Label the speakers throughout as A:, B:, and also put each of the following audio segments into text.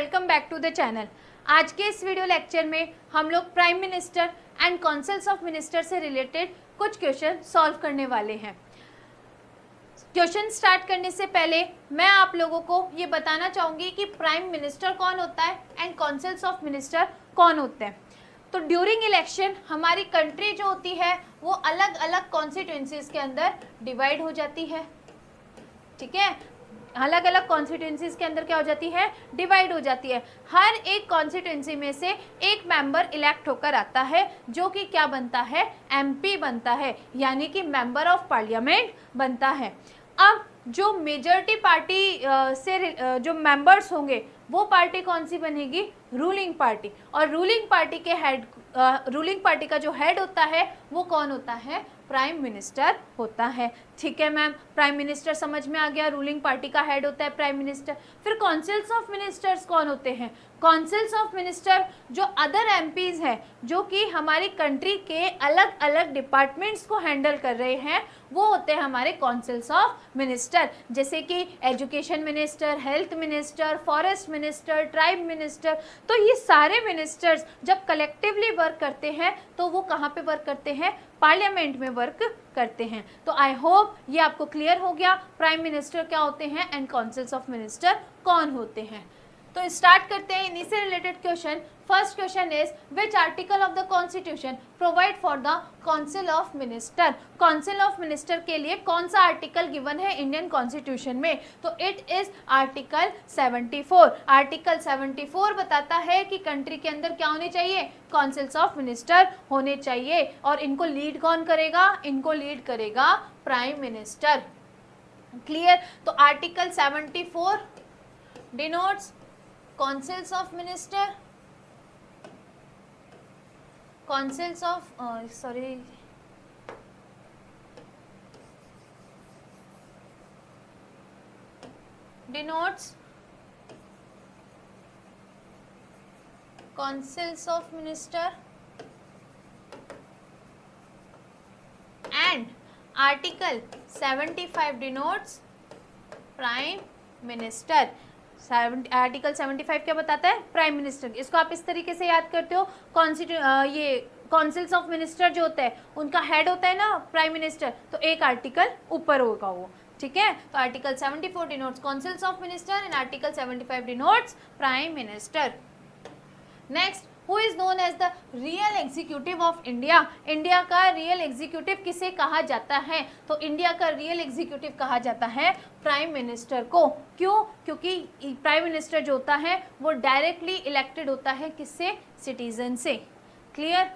A: Welcome back to the channel. आज के इस वीडियो लेक्चर में हम लोग prime minister and councils of minister से रिलेटेड कुछ क्वेश्चन सॉल्व करने वाले हैं। क्वेश्चन स्टार्ट करने से पहले मैं आप लोगों को ये बताना चाहूँगी कि प्राइम मिनिस्टर कौन होता है एंड काउंसिल्स ऑफ मिनिस्टर कौन होते हैं। तो ड्यूरिंग इलेक्शन हमारी कंट्री जो होती है वो अलग अलग कॉन्स्टिट्यूंसीज के अंदर डिवाइड हो जाती है। ठीक है, अलग अलग कॉन्स्टिट्यूंसीज के अंदर क्या हो जाती है, डिवाइड हो जाती है। हर एक कॉन्स्टिट्यूंसी में से एक मेंबर इलेक्ट होकर आता है जो कि क्या बनता है, एमपी बनता है, यानी कि मेंबर ऑफ पार्लियामेंट बनता है। अब जो मेजॉरिटी पार्टी से जो मेंबर्स होंगे वो पार्टी कौन सी बनेगी, रूलिंग पार्टी। और रूलिंग पार्टी के हेड रूलिंग पार्टी का जो हेड होता है वो कौन होता है, प्राइम मिनिस्टर होता है। ठीक है मैम, प्राइम मिनिस्टर समझ में आ गया, रूलिंग पार्टी का हेड होता है प्राइम मिनिस्टर। फिर काउंसिल्स ऑफ मिनिस्टर्स कौन होते हैं, काउंसिल्स ऑफ मिनिस्टर जो अदर एमपीज हैं जो कि हमारी कंट्री के अलग अलग डिपार्टमेंट्स को हैंडल कर रहे हैं वो होते हैं हमारे काउंसिल्स ऑफ मिनिस्टर, जैसे कि education minister, health minister, forest minister, tribe minister. तो ये सारे मिनिस्टर्स जब कलेक्टिवली वर्क करते हैं तो वो कहाँ पे वर्क करते हैं, पार्लियामेंट में वर्क करते हैं। तो आई होप ये आपको क्लियर हो गया प्राइम मिनिस्टर क्या होते हैं एंड काउंसिल्स ऑफ मिनिस्टर कौन होते हैं। तो स्टार्ट करते हैं इन्हीं से related question. First question is which article of the constitution provide for the council of minister. Council of minister के लिए कौन सा आर्टिकल गिवन है इंडियन कॉन्स्टिट्यूशन में, तो इट इज आर्टिकल 74। आर्टिकल 74 बताता है कि कंट्री के अंदर क्या होने चाहिए, काउंसिल्स ऑफ मिनिस्टर होने चाहिए। और इनको लीड कौन करेगा, इनको लीड करेगा प्राइम मिनिस्टर। क्लियर। तो article 74 denotes councils of minister, councils of denotes councils of minister and article 75 denotes prime minister। Article 75 क्या बताता है, प्राइम मिनिस्टर। इसको आप इस तरीके से याद करते हो, ये काउंसिल्स ऑफ मिनिस्टर जो होता है उनका हेड होता है ना प्राइम मिनिस्टर, तो एक आर्टिकल ऊपर होगा वो। ठीक है, तो article 74 denotes councils of minister and article 75 denotes prime minister. Next, who is known as the real executive of India. India का रियल एग्जीक्यूटिव किसे कहा जाता है, तो इंडिया का रियल एग्जीक्यूटिव कहा जाता है प्राइम मिनिस्टर को। क्यों, क्योंकि प्राइम मिनिस्टर जो होता है वो डायरेक्टली इलेक्टेड होता है किससे, सिटीजन से। क्लियर।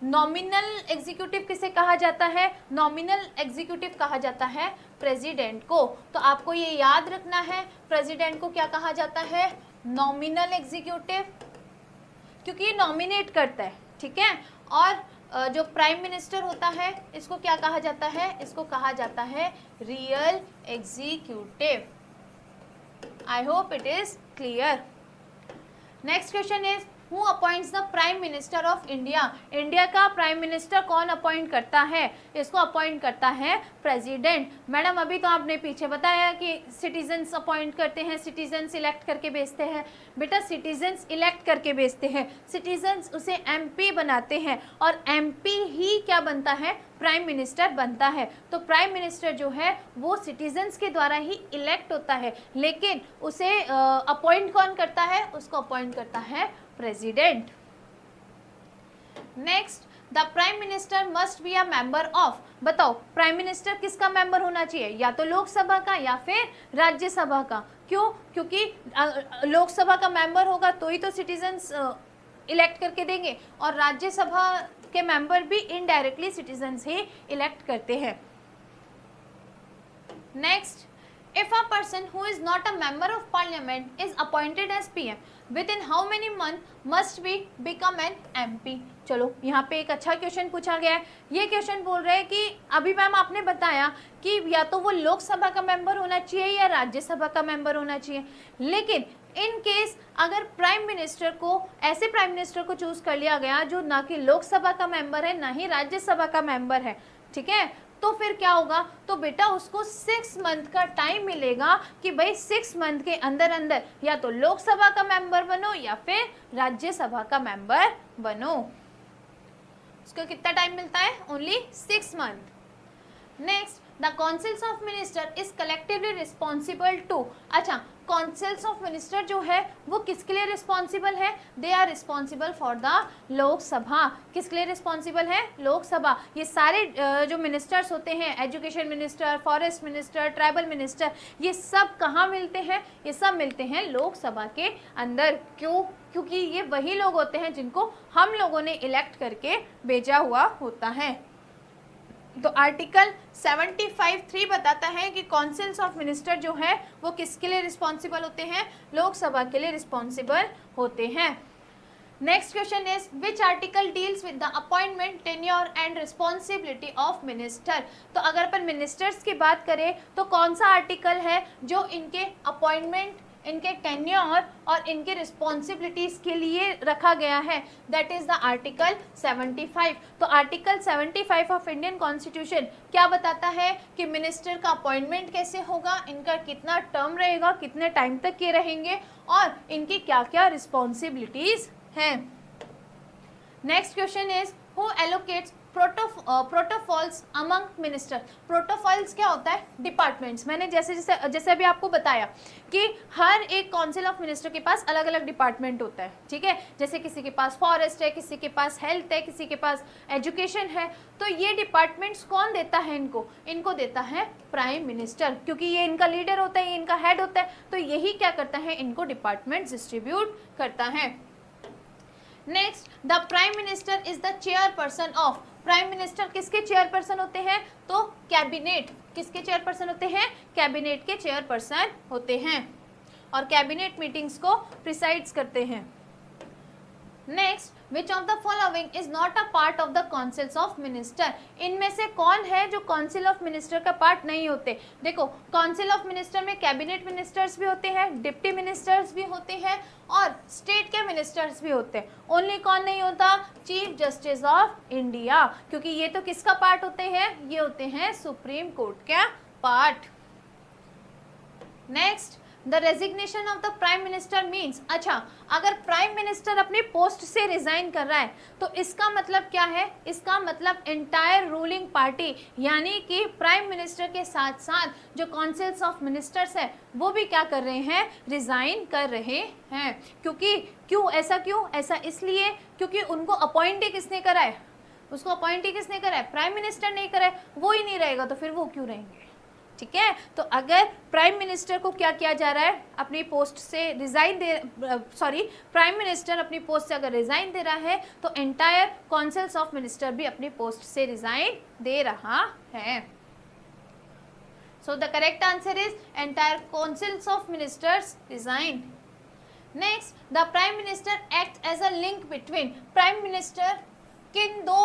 A: नॉमिनल एग्जीक्यूटिव किसे कहा जाता है, नॉमिनल एग्जीक्यूटिव कहा जाता है प्रेसिडेंट को। तो आपको ये याद रखना है, प्रेसिडेंट को क्या कहा जाता है, नॉमिनल एग्जीक्यूटिव, क्योंकि ये नॉमिनेट करता है। ठीक है। और जो प्राइम मिनिस्टर होता है इसको क्या कहा जाता है, इसको कहा जाता है real executive. I hope it is clear. Next question is who appoints the prime minister of India. India का प्राइम मिनिस्टर कौन अपॉइंट करता है, इसको अपॉइंट करता है प्रेसिडेंट। मैडम अभी तो आपने पीछे बताया कि सिटीजन्स अपॉइंट करते हैं, सिटीजन्स इलेक्ट करके भेजते हैं। बेटा सिटीजन्स इलेक्ट करके भेजते हैं, सिटीजन्स उसे एमपी बनाते हैं और एमपी ही क्या बनता है, प्राइम मिनिस्टर बनता है। तो प्राइम मिनिस्टर जो है वो सिटीजन्स के द्वारा ही इलेक्ट होता है, लेकिन उसे अपॉइंट कौन करता है, उसको अपॉइंट करता है president. Next, the prime minister must be a member of. बताओ प्राइम मिनिस्टर किसका मेंबर होना चाहिए, या तो लोकसभा का या फिर राज्यसभा का। क्यों, क्योंकि लोकसभा का मेंबर होगा तो ही तो सिटीजन्स इलेक्ट करके देंगे, और राज्यसभा के मेंबर भी इनडायरेक्टली सिटीजन्स ही इलेक्ट करते हैं। Next, if a person who is not a member of parliament is appointed as PM within how many months must be become an MP। चलो यहाँ पे एक अच्छा क्वेश्चन पूछा गया है। ये क्वेश्चन बोल रहे हैं कि अभी मैम आपने बताया कि या तो वो लोकसभा का मेंबर होना चाहिए या राज्यसभा का मेंबर होना चाहिए, लेकिन इन केस अगर प्राइम मिनिस्टर को, ऐसे प्राइम मिनिस्टर को चूज कर लिया गया जो ना कि लोकसभा का मेंबर है ना ही राज्यसभा का मेंबर है, ठीक है, तो फिर क्या होगा, तो बेटा उसको 6 मंथ का टाइम मिलेगा कि भाई 6 मंथ के अंदर अंदर या तो लोकसभा का मेंबर बनो या फिर राज्यसभा का मेंबर बनो। उसको कितना टाइम मिलता है, only 6 month. Next, the councils of minister is collectively responsible to, अच्छा काउंसिल्स ऑफ मिनिस्टर जो है वो किसके लिए रिस्पॉन्सिबल है, they are responsible for the Lok Sabha. किसके लिए रिस्पॉन्सिबल है, लोकसभा। ये सारे जो मिनिस्टर्स होते हैं, education minister, forest minister, tribal minister, ये सब कहाँ मिलते हैं, ये सब मिलते हैं लोकसभा के अंदर। क्यों, क्योंकि ये वही लोग होते हैं जिनको हम लोगों ने इलेक्ट करके भेजा हुआ होता है। तो आर्टिकल 75(3) बताता है कि काउंसिल्स ऑफ मिनिस्टर जो है वो किसके लिए रिस्पॉन्सिबल होते हैं, लोकसभा के लिए रिस्पॉन्सिबल होते हैं। Next question is which article deals with the appointment, tenure and responsibility of minister. तो अगर अपन मिनिस्टर्स की बात करें तो कौन सा आर्टिकल है जो इनके अपॉइंटमेंट, इनके टेन्योर और इनके रिस्पॉन्सिबिलिटीज के लिए रखा गया है, दैट इज द आर्टिकल 75। तो आर्टिकल 75 ऑफ इंडियन कॉन्स्टिट्यूशन क्या बताता है कि मिनिस्टर का अपॉइंटमेंट कैसे होगा, इनका कितना टर्म रहेगा, कितने टाइम तक ये रहेंगे और इनकी क्या क्या रिस्पॉन्सिबिलिटीज हैं। Next question is who allocates protocols among minister. Protocols क्या होता है, डिपार्टमेंट्स। मैंने जैसे अभी आपको बताया कि हर एक काउंसिल ऑफ मिनिस्टर के पास अलग अलग डिपार्टमेंट होता है, ठीक है। जैसे किसी के पास फॉरेस्ट है, किसी के पास हेल्थ है, किसी के पास एजुकेशन है। तो ये डिपार्टमेंट्स कौन देता है इनको देता है प्राइम मिनिस्टर, क्योंकि ये इनका लीडर होता है, ये इनका हेड होता है। तो यही क्या करता है, इनको डिपार्टमेंट डिस्ट्रीब्यूट करता है। Next, the prime minister is the chairperson of. Prime minister किसके चेयरपर्सन होते हैं, तो कैबिनेट। किसके चेयरपर्सन होते हैं, कैबिनेट के चेयरपर्सन होते हैं और कैबिनेट मीटिंग्स को प्रिसाइड्स करते हैं। Next, which of the following is not a part of the councils of minister. इनमें से कौन है जो काउंसिल ऑफ मिनिस्टर का पार्ट नहीं होते। देखो, काउंसिल ऑफ मिनिस्टर में कैबिनेट मिनिस्टर्स भी होते हैं, डिप्टी मिनिस्टर्स भी होते हैं और स्टेट के मिनिस्टर्स भी होते हैं। ओनली कौन नहीं होता, चीफ जस्टिस ऑफ इंडिया, क्योंकि ये तो किसका पार्ट होते हैं, ये होते हैं सुप्रीम कोर्ट का part. Next, the resignation of the prime minister means, अच्छा अगर प्राइम मिनिस्टर अपनी पोस्ट से रिजाइन कर रहा है तो इसका मतलब क्या है, इसका मतलब एंटायर रूलिंग पार्टी यानी कि प्राइम मिनिस्टर के साथ साथ जो काउंसिल्स ऑफ मिनिस्टर्स है वो भी क्या कर रहे हैं, रिजाइन कर रहे हैं। क्यों ऐसा इसलिए क्योंकि उनको अपॉइंट ही किसने करा है, उसको अपॉइंट ही किसने करा है, प्राइम मिनिस्टर नहीं करा है। वो ही नहीं रहेगा तो फिर वो क्यों रहेंगे, ठीक है। तो अगर प्राइम मिनिस्टर को क्या किया जा रहा है, अपनी पोस्ट से प्राइम मिनिस्टर अपनी पोस्ट से अगर रिजाइन दे रहा है तो एंटायर काउंसिल्स ऑफ मिनिस्टर भी अपनी पोस्ट से रिजाइन दे रहा है। So the correct answer is entire councils of ministers resign. Next, the prime minister act as a link between. Prime minister किन दो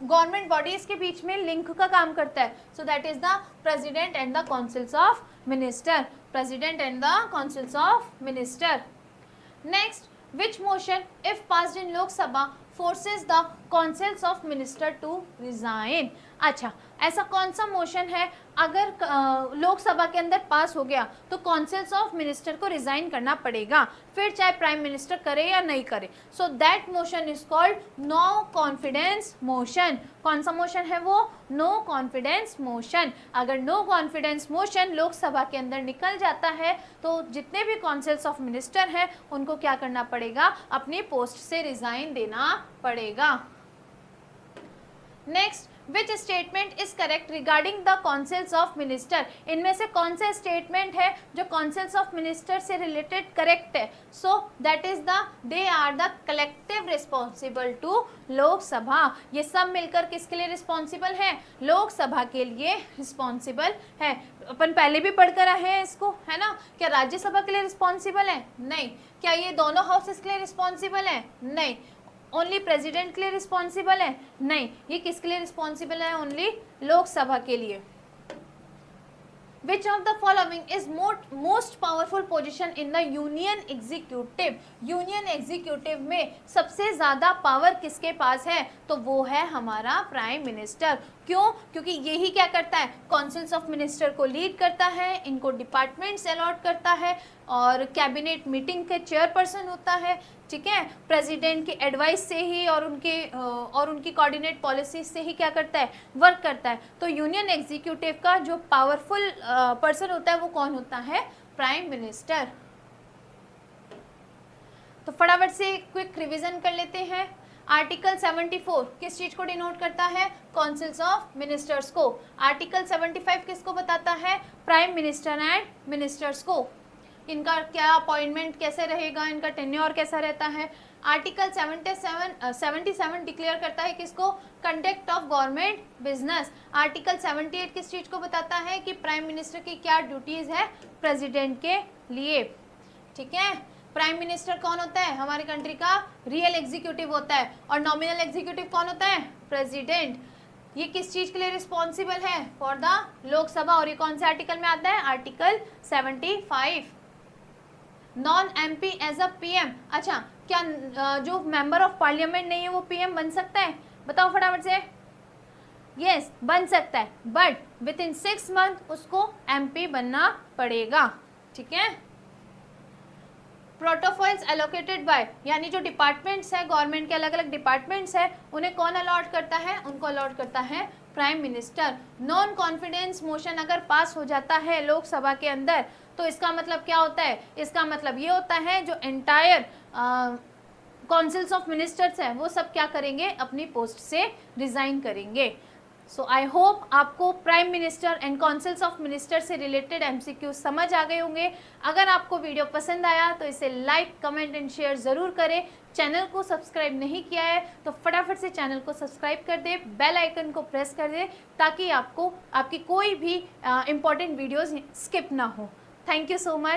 A: गवर्नमेंट बॉडीज के बीच में लिंक का काम करता है, so that is the president and the councils of minister. President and the councils of minister. Next, which motion if passed in Lok Sabha forces the councils of minister to resign. अच्छा, ऐसा कौन सा मोशन है अगर लोकसभा के अंदर पास हो गया तो काउंसिल्स ऑफ मिनिस्टर को रिजाइन करना पड़ेगा, फिर चाहे प्राइम मिनिस्टर करे या नहीं करे। So that motion is called no confidence motion. कौन सा मोशन है वो, नो कॉन्फिडेंस मोशन। अगर नो कॉन्फिडेंस मोशन लोकसभा के अंदर निकल जाता है तो जितने भी काउंसिल्स ऑफ मिनिस्टर हैं उनको क्या करना पड़ेगा, अपनी पोस्ट से रिजाइन देना पड़ेगा। Next, which statement is correct regarding the councils of minister. इनमें से कौन सा स्टेटमेंट है जो काउंसिल्स ऑफ मिनिस्टर से रिलेटेड करेक्ट है, so that is the they are the collective responsible to Lok Sabha. ये सब मिलकर किसके लिए रिस्पॉन्सिबल है, लोकसभा के लिए रिस्पॉन्सिबल है। अपन पहले भी पढ़कर आए हैं इसको, है ना। क्या राज्यसभा के लिए रिस्पॉन्सिबल है, नहीं। क्या ये दोनों हाउसेस के लिए रिस्पॉन्सिबल है, नहीं। ओनली प्रेसिडेंट के लिए रिस्पॉन्सिबल है, नहीं। ये किसके लिए रिस्पॉन्सिबल है, ओनली लोकसभा के लिए। Which of the following is most powerful position in the union executive? Union executive में सबसे ज्यादा पावर किसके पास है, तो वो है हमारा प्राइम मिनिस्टर। क्यों? क्योंकि यही क्या करता है, काउंसिल्स ऑफ मिनिस्टर को लीड करता है, इनको डिपार्टमेंट्स अलॉट करता है और कैबिनेट मीटिंग के चेयरपर्सन होता है, ठीक है। प्रेसिडेंट की एडवाइस से ही और उनकी कोऑर्डिनेट पॉलिसी से ही क्या करता है, वर्क करता है। तो यूनियन एग्जीक्यूटिव का जो पावरफुल पर्सन होता है वो कौन होता है, प्राइम मिनिस्टर। तो फटाफट से क्विक रिवीजन कर लेते हैं। आर्टिकल 74 किस चीज को डिनोट करता है, काउंसिल्स ऑफ मिनिस्टर्स को। आर्टिकल 75 किसको बताता है, प्राइम मिनिस्टर एंड मिनिस्टर्स को। इनका क्या अपॉइंटमेंट कैसे रहेगा, इनका टेन्योर कैसा रहता है। आर्टिकल 77 डिक्लेयर करता है किसको, conduct of government business. Article 78 किस चीज को बताता है कि प्राइम मिनिस्टर की क्या ड्यूटीज है प्रेसिडेंट के लिए, ठीक है। प्राइम मिनिस्टर कौन होता है, हमारी कंट्री का रियल एग्जीक्यूटिव होता है और नॉमिनल एग्जीक्यूटिव कौन होता है, प्रेसिडेंट। ये किस चीज के लिए रिस्पॉन्सिबल है, फॉर द लोकसभा, और ये कौन से आर्टिकल में आता है, article 75। Non MP as a PM, अच्छा क्या जो मेंबर ऑफ पार्लियामेंट नहीं है वो पीएम बन सकता है, बताओ फटाफट से। यस, बन सकता है, बट विद इन 6 मंथ उसको एमपी बनना पड़ेगा, ठीक है। प्रोटोकॉल्स एलोकेटेड बाय, यानी जो डिपार्टमेंट्स है, गवर्नमेंट के अलग अलग डिपार्टमेंट्स है, उन्हें कौन अलॉट करता है, उनको अलॉट करता है prime minister. Non confidence motion अगर पास हो जाता है लोकसभा के अंदर तो इसका मतलब क्या होता है, इसका मतलब ये होता है जो एंटायर काउंसिल्स ऑफ मिनिस्टर्स हैं वो सब क्या करेंगे, अपनी पोस्ट से रिजाइन करेंगे। सो आई होप आपको prime minister and councils of minister से रिलेटेड एमसीक्यू समझ आ गए होंगे। अगर आपको वीडियो पसंद आया तो इसे लाइक, कमेंट एंड शेयर ज़रूर करें। चैनल को सब्सक्राइब नहीं किया है तो फटाफट से चैनल को सब्सक्राइब कर दे, बेल आइकन को प्रेस कर दे ताकि आपको आपकी कोई भी इंपॉर्टेंट वीडियोज़ स्किप ना हो। Thank you so much.